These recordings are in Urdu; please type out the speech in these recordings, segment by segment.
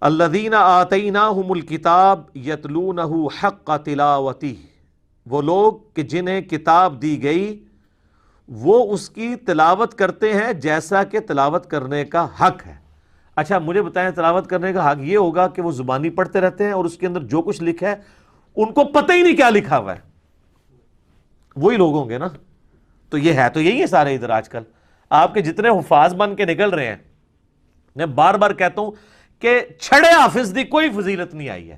الذین آتیناہم الکتاب یتلونہ حق تلاوتہ، وہ لوگ کہ جنہیں کتاب دی گئی وہ اس کی تلاوت کرتے ہیں جیسا کہ تلاوت کرنے کا حق ہے۔ اچھا مجھے بتائیں، تلاوت کرنے کا حق یہ ہوگا کہ وہ زبانی پڑھتے رہتے ہیں اور اس کے اندر جو کچھ لکھا ہے ان کو پتہ ہی نہیں کیا لکھا ہوا ہے؟ وہی لوگ ہوں گے نا۔ تو یہ ہے تو یہی ہے سارے ادھر آج کل آپ کے جتنے حفاظ بن کے نکل رہے ہیں، میں بار بار کہتا ہوں کہ چھڑے حافظ دی کوئی فضیلت نہیں آئی ہے۔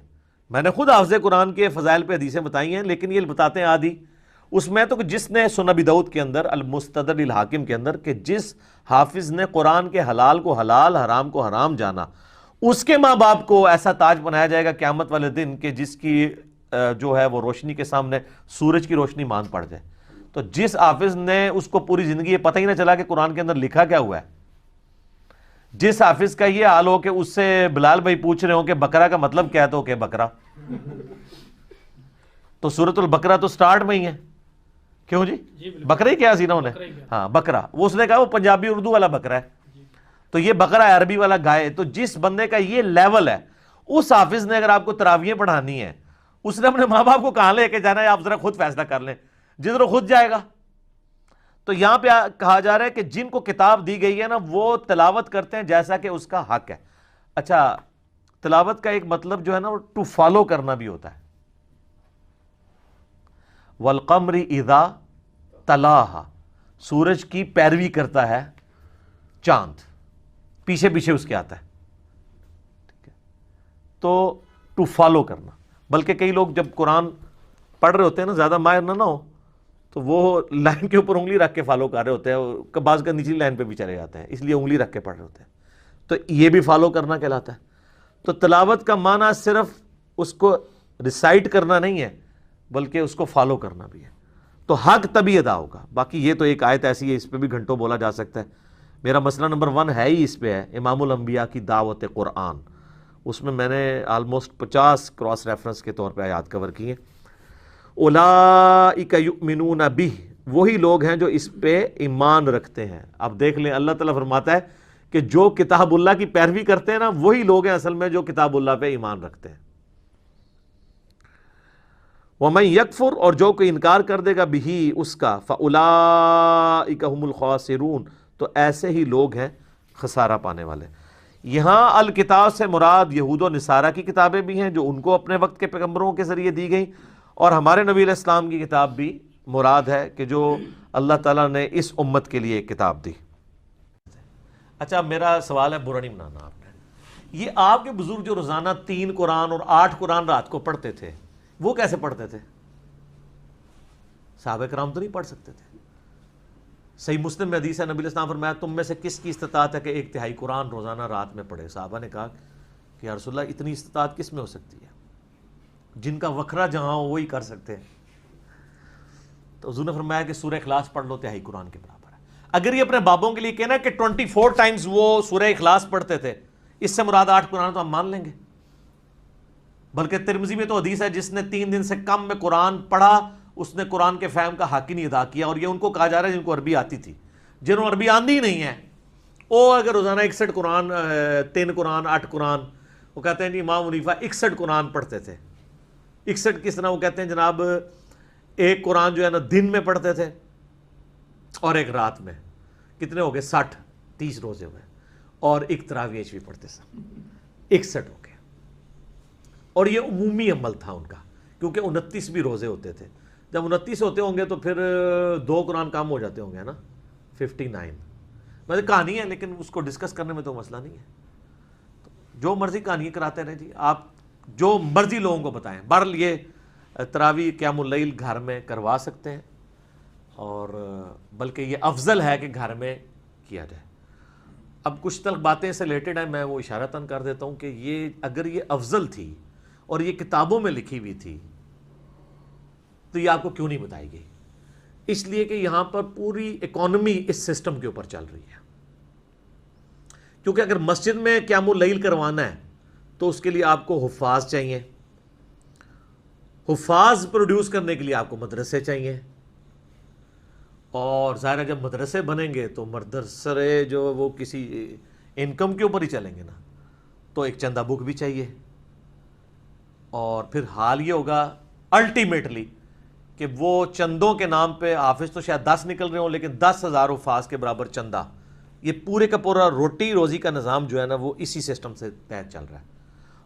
میں نے خود حافظ قرآن کے فضائل پہ حدیثیں بتائی ہیں، لیکن یہ بتاتے ہیں آدھی اس میں تو جس نے سنن ابی داؤد کے اندر المستدرک للحاکم کے اندر کہ جس حافظ نے قرآن کے حلال کو حلال حرام کو حرام جانا، اس کے ماں باپ کو ایسا تاج بنایا جائے گا قیامت والے دن کہ جس کی جو ہے وہ روشنی کے سامنے سورج کی روشنی مان پڑ جائے۔ تو جس حافظ نے اس کو پوری زندگی یہ پتہ ہی نہ چلا کہ قرآن کے اندر لکھا کیا ہوا ہے، جس حافظ کا یہ حال ہو کہ اس سے بلال بھائی پوچھ رہے ہوں کہ بقرہ کا مطلب کیا ہے تو کہ بقرہ، تو سورۃ البقرہ تو سٹارٹ میں ہی ہے، کیوں جی بقرہ ہی کیا سی نا انہیں، ہاں بقرہ، وہ اس نے کہا وہ پنجابی اردو والا بقرہ ہے، تو یہ بقرہ ہے عربی والا گائے۔ تو جس بندے کا یہ لیول ہے، اس حافظ نے اگر آپ کو تراویحیں پڑھانی ہے، اس نے اپنے ماں باپ کو کہاں لے کے جانا ہے؟ آپ ذرا خود فیصلہ کر لیں، جدھر خود جائے گا۔ تو یہاں پہ کہا جا رہا ہے کہ جن کو کتاب دی گئی ہے نا وہ تلاوت کرتے ہیں جیسا کہ اس کا حق ہے۔ اچھا تلاوت کا ایک مطلب جو ہے نا وہ ٹو فالو کرنا بھی ہوتا ہے۔ والقمر اذا تلاہا، سورج کی پیروی کرتا ہے چاند، پیچھے پیچھے اس کے آتا ہے، تو ٹو فالو کرنا۔ بلکہ کئی لوگ جب قرآن پڑھ رہے ہوتے ہیں نا، زیادہ ماہر نہ ہو تو وہ لائن کے اوپر انگلی رکھ کے فالو کر رہے ہوتے ہیں، بعض کا نچلی لائن پہ بھی چلے جاتے ہیں، اس لیے انگلی رکھ کے پڑھ رہے ہوتے ہیں، تو یہ بھی فالو کرنا کہلاتا ہے۔ تو تلاوت کا معنی صرف اس کو ریسائٹ کرنا نہیں ہے بلکہ اس کو فالو کرنا بھی ہے، تو حق تبھی ادا ہوگا۔ باقی یہ تو ایک آیت ایسی ہے، اس پہ بھی گھنٹوں بولا جا سکتا ہے۔ میرا مسئلہ نمبر 1 ہے ہی اس پہ ہے، امام الانبیاء کی دعوت قرآن، اس میں نے آلموسٹ 50 کراس ریفرنس کے طور پہ آیات کور کی ہیں۔ اولئک یؤمنون بہ، وہی لوگ ہیں جو اس پہ ایمان رکھتے ہیں۔ اب دیکھ لیں اللہ تعالیٰ فرماتا ہے کہ جو کتاب اللہ کی پیروی کرتے ہیں نا وہی لوگ ہیں اصل میں جو کتاب اللہ پہ ایمان رکھتے ہیں۔ وَمَن یکفر، اور جو کوئی انکار کر دے گا بہ اس کا، فَأُولَئِکَ هُمُ الْخَاسِرُونَ، تو ایسے ہی لوگ ہیں خسارہ پانے والے۔ یہاں الکتاب سے مراد یہود و نصارہ کی کتابیں بھی ہیں جو ان کو اپنے وقت کے پیغمبروں کے ذریعے دی گئیں، اور ہمارے نبی علیہ السلام کی کتاب بھی مراد ہے کہ جو اللہ تعالیٰ نے اس امت کے لیے ایک کتاب دی۔ اچھا میرا سوال ہے، برا نہیں بنانا آپ نے، یہ آپ کے بزرگ جو روزانہ 3 قرآن اور 8 قرآن رات کو پڑھتے تھے وہ کیسے پڑھتے تھے؟ صحابہ کرام تو نہیں پڑھ سکتے تھے۔ صحیح مسلم میں حدیث ہے، نبی علیہ السلام فرمایا تم میں سے کس کی استطاعت ہے کہ 1/3 قرآن روزانہ رات میں پڑھے؟ صحابہ نے کہا کہ یا رسول اللہ اتنی استطاعت کس میں ہو سکتی ہے؟ جن کا وکھرا جہاں ہو وہی کر سکتے ہیں۔ تو حضور نے فرمایا کہ سورہ اخلاص پڑھ لو، 1/3 قرآن کے برابر ہے۔ اگر یہ اپنے بابوں کے لیے کہنا کہ 24 ٹائمز وہ سورہ اخلاص پڑھتے تھے، اس سے مراد 8 قرآن، تو ہم مان لیں گے۔ بلکہ ترمذی میں تو حدیث ہے جس نے 3 دن سے کم میں قرآن پڑھا اس نے قرآن کے فہم کا حق ہی نہیں ادا کیا، اور یہ ان کو کہا جا رہا ہے جن کو عربی آتی تھی۔ جنہوں عربی آندی ہی نہیں ہے وہ اگر روزانہ 61 قرآن، 3 قرآن، 8 قرآن، وہ کہتے ہیں جی امام حنیفہ 61 قرآن پڑھتے تھے۔ 61 کس طرح؟ وہ کہتے ہیں جناب ایک قرآن جو ہے نا دن میں پڑھتے تھے اور ایک رات میں، کتنے ہو گئے؟ 60، 30 روزے ہوئے، اور ایک تراویح بھی پڑھتے تھے، 61 ہو گئے۔ اور یہ عمومی عمل تھا ان کا، کیونکہ 29 بھی روزے ہوتے تھے۔ جب 29 ہوتے ہوں گے تو پھر 2 قرآن کم ہو جاتے ہوں گے نا، 59۔ مطلب کہانی ہے لیکن اس کو ڈسکس کرنے میں تو مسئلہ نہیں ہے، جو مرضی کہانیاں کراتے رہیں جی، آپ جو مرضی لوگوں کو بتائیں۔ بہرحال یہ تراویح قیام اللیل گھر میں کروا سکتے ہیں، اور بلکہ یہ افضل ہے کہ گھر میں کیا جائے۔ اب کچھ تلک باتیں سے ریلیٹڈ ہیں، میں وہ اشارتاً کر دیتا ہوں کہ یہ اگر یہ افضل تھی اور یہ کتابوں میں لکھی ہوئی تھی تو یہ آپ کو کیوں نہیں بتائی گئی؟ اس لیے کہ یہاں پر پوری اکانومی اس سسٹم کے اوپر چل رہی ہے۔ کیونکہ اگر مسجد میں قیام اللیل کروانا ہے تو اس کے لیے آپ کو حفاظ چاہیے، حفاظ پروڈیوس کرنے کے لیے آپ کو مدرسے چاہیے، اور ظاہر ہے جب مدرسے بنیں گے تو مدرسے جو وہ کسی انکم کے اوپر ہی چلیں گے نا، تو ایک چندہ بک بھی چاہیے، اور پھر حال یہ ہوگا الٹیمیٹلی کہ وہ چندوں کے نام پہ حافظ تو شاید 10 نکل رہے ہوں، لیکن 10,000 حفاظ کے برابر چندہ، یہ پورے کا پورا روٹی روزی کا نظام جو ہے نا وہ اسی سسٹم سے تحت چل رہا ہے۔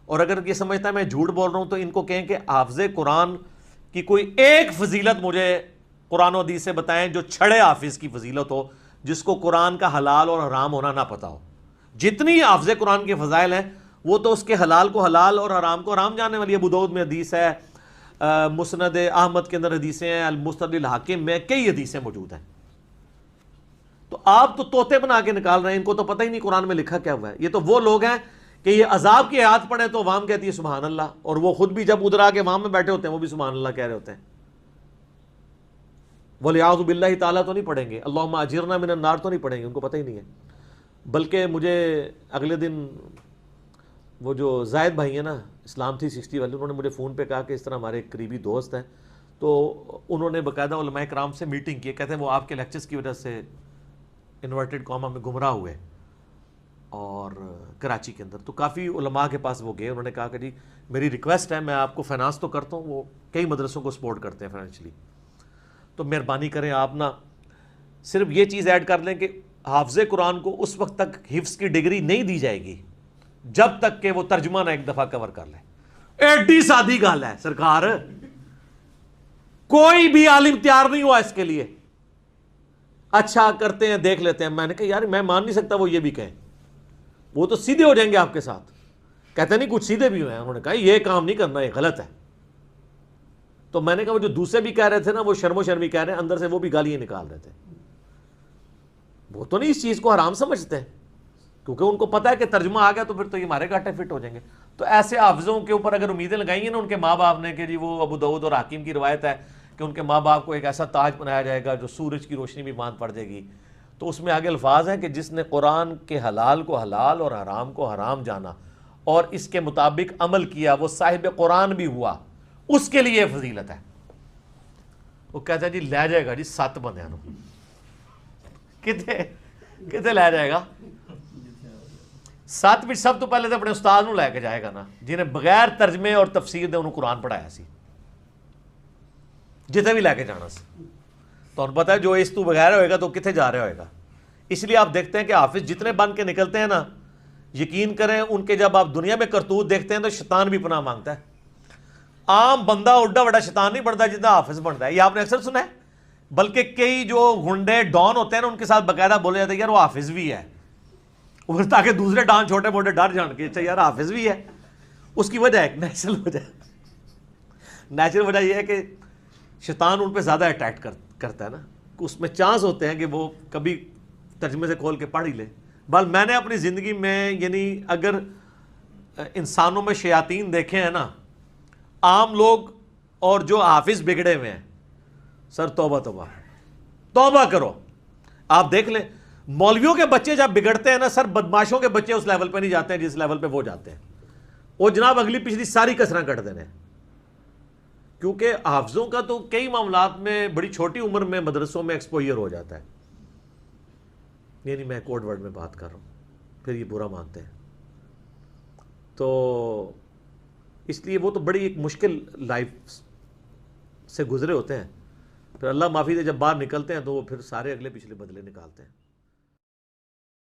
اور اگر یہ سمجھتا ہے میں جھوٹ بول رہا ہوں تو ان کو کہیں کہ حافظ قرآن کی کوئی ایک فضیلت مجھے قرآن و حدیث سے بتائیں جو چھڑے حافظ کی فضیلت ہو، جس کو قرآن کا حلال اور حرام ہونا نہ پتا ہو۔ جتنی حافظ قرآن کے فضائل ہیں وہ تو اس کے حلال کو حلال اور حرام کو حرام جاننے والی ہے۔ ابو داؤد میں حدیث ہے، مسند احمد کے اندر حدیثیں ہیں، المستدرک الحاکم میں کئی حدیثیں موجود ہیں۔ تو آپ تو طوطے بنا کے نکال رہے ہیں، ان کو تو پتہ ہی نہیں قرآن میں لکھا کیا ہوا ہے۔ یہ تو وہ لوگ ہیں کہ یہ عذاب کی آیات پڑھیں تو عوام کہتی ہے سبحان اللہ، اور وہ خود بھی جب ادھر آ کے عوام میں بیٹھے ہوتے ہیں وہ بھی سبحان اللہ کہہ رہے ہوتے ہیں۔ وَلِعَوْذُ بِاللَّهِ تعالیٰ تو نہیں پڑھیں گے، اللہم اجرنا من النار تو نہیں پڑھیں گے، ان کو پتہ ہی نہیں ہے۔ بلکہ مجھے اگلے دن وہ جو زائد بھائی ہیں نا اسلام 360 والے، انہوں نے مجھے فون پہ کہا کہ اس طرح ہمارے ایک قریبی دوست ہیں، تو انہوں نے باقاعدہ علماء کرام سے میٹنگ کی، کہتے ہیں وہ آپ کے لیکچرز کی وجہ سے انورٹڈ قوم میں گمراہ ہوئے اور کراچی کے اندر، تو کافی علماء کے پاس وہ گئے، انہوں نے کہا کہ جی میری ریکویسٹ ہے، میں آپ کو فائنانس تو کرتا ہوں، وہ کئی مدرسوں کو سپورٹ کرتے ہیں فائنینشلی، تو مہربانی کریں آپ نا صرف یہ چیز ایڈ کر لیں کہ حافظ قرآن کو اس وقت تک حفظ کی ڈگری نہیں دی جائے گی جب تک کہ وہ ترجمہ نہ ایک دفعہ کور کر لے۔ ایڈی سادی گل ہے سرکار، کوئی بھی عالم تیار نہیں ہوا اس کے لیے۔ اچھا کرتے ہیں دیکھ لیتے ہیں، میں نے کہا یار میں مان نہیں سکتا وہ یہ بھی کہیں، وہ تو سیدھے ہو جائیں گے آپ کے ساتھ، کہتے نہیں کچھ سیدھے بھی ہوئے ہیں، انہوں نے کہا یہ کام نہیں کرنا، یہ غلط ہے۔ تو میں نے کہا وہ جو دوسرے بھی کہہ رہے تھے نا وہ شرم و شرمی کہہ رہے ہیں، اندر سے وہ بھی گالیاں نکال رہے تھے، وہ تو نہیں اس چیز کو حرام سمجھتے کیونکہ ان کو پتہ ہے کہ ترجمہ آ گیا تو پھر تو یہ ہمارے گاٹے فٹ ہو جائیں گے۔ تو ایسے حافظوں کے اوپر اگر امیدیں لگائی ہیں نا ان کے ماں باپ نے کہ جی وہ ابو داؤد اور حاکم کی روایت ہے کہ ان کے ماں باپ کو ایک ایسا تاج بنایا جائے گا جو سورج کی روشنی بھی باندھ پڑ جائے گی، تو اس میں آگے الفاظ ہیں کہ جس نے قرآن کے حلال کو حلال اور حرام کو حرام جانا اور اس کے مطابق عمل کیا وہ صاحب قرآن بھی ہوا، اس کے لیے فضیلت ہے۔ وہ کہتا ہے جی لے جائے گا جی 7 بندیاں نو، کتے لے جائے گا 7 بھی سب تو پہلے تو اپنے استاد نو لے کے جائے گا نا جنہیں بغیر ترجمے اور تفسیر دے انہوں قرآن پڑھایا سی، جتنے بھی لے کے جانا سی۔ تو انہوں پتہ ہے جو اس تو بغیر ہوئے گا تو کتنے جا رہا ہوئے گا۔ اس لیے آپ دیکھتے ہیں کہ حافظ جتنے بن کے نکلتے ہیں نا، یقین کریں ان کے جب آپ دنیا میں کرتوت دیکھتے ہیں تو شیطان بھی پناہ مانگتا ہے۔ عام بندہ اڈا بڑا شیطان نہیں بنتا جتنا حافظ بنتا ہے، یہ آپ نے اکثر سنا ہے۔ بلکہ کئی جو گنڈے ڈان ہوتے ہیں نا ان کے ساتھ باقاعدہ بولے جاتے ہیں یار وہ حافظ بھی ہے، اور تاکہ دوسرے ڈان چھوٹے موٹے ڈر جان کے اچھا یار حافظ بھی ہے۔ اس کی وجہ ایک نیچرل وجہ یہ ہے کہ شیطان ان پہ زیادہ اٹیک کرتا ہے نا، اس میں چانس ہوتے ہیں کہ وہ کبھی ترجمے سے کھول کے پڑھ ہی لے۔ بل میں نے اپنی زندگی میں یعنی اگر انسانوں میں شیاطین دیکھے ہیں نا، عام لوگ اور جو حافظ بگڑے ہوئے ہیں، سر توبہ توبہ توبہ کرو۔ آپ دیکھ لیں مولویوں کے بچے جب بگڑتے ہیں نا سر، بدماشوں کے بچے اس لیول پہ نہیں جاتے ہیں جس لیول پہ وہ جاتے ہیں، وہ جناب اگلی پچھلی ساری کسریں کٹ دینے ہیں۔ کیونکہ حافظوں کا تو کئی معاملات میں بڑی چھوٹی عمر میں مدرسوں میں ایکسپوئر ہو جاتا ہے، یعنی میں کوڈ ورڈ میں بات کر رہا ہوں، پھر یہ برا مانتے ہیں۔ تو اس لیے وہ تو بڑی ایک مشکل لائف سے گزرے ہوتے ہیں، پھر اللہ معافی دے جب باہر نکلتے ہیں تو وہ پھر سارے اگلے پچھلے بدلے نکالتے ہیں۔